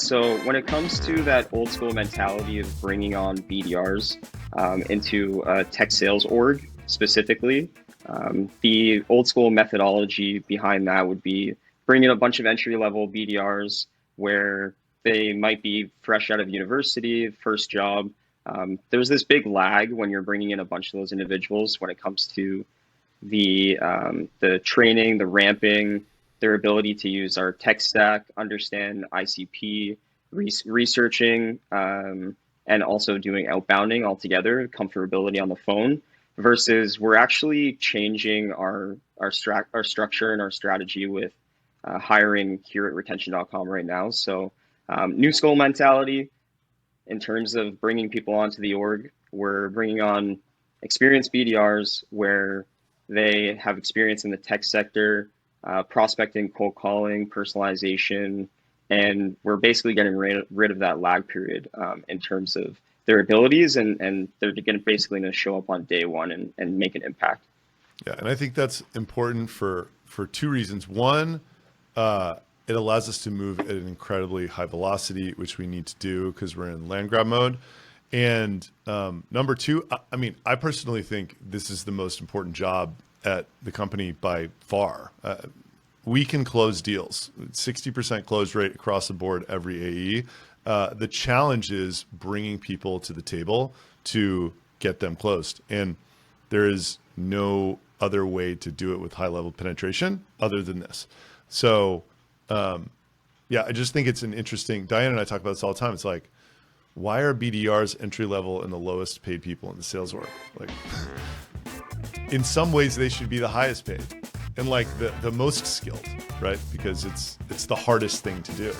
So when it comes to that old school mentality of bringing on BDRs into a tech sales org specifically, the old school methodology behind that would be bringing a bunch of entry level BDRs where they might be fresh out of university, first job. There's this big lag when you're bringing in a bunch of those individuals when it comes to the training, the ramping, their ability to use our tech stack, understand ICP, researching, and also doing outbounding altogether, comfortability on the phone, versus we're actually changing our structure and our strategy with hiring here at retention.com right now. So new school mentality in terms of bringing people onto the org. We're bringing on experienced BDRs where they have experience in the tech sector, prospecting, cold calling, personalization, and we're basically getting rid of that lag period in terms of their abilities, and they're basically going to show up on day one and make an impact. Yeah, and I think that's important for two reasons. One, it allows us to move at an incredibly high velocity, which we need to do because we're in land grab mode. And number two, I mean, I personally think this is the most important job at the company by far. We can close deals, 60% close rate across the board every AE. The challenge is bringing people to the table to get them closed. And there is no other way to do it with high level penetration other than this. So yeah, I just think it's an interesting, Diane and I talk about this all the time. It's like, why are BDRs entry level and the lowest paid people in the sales org? Like, in some ways they should be the highest paid and like the most skilled, right? Because it's the hardest thing to do.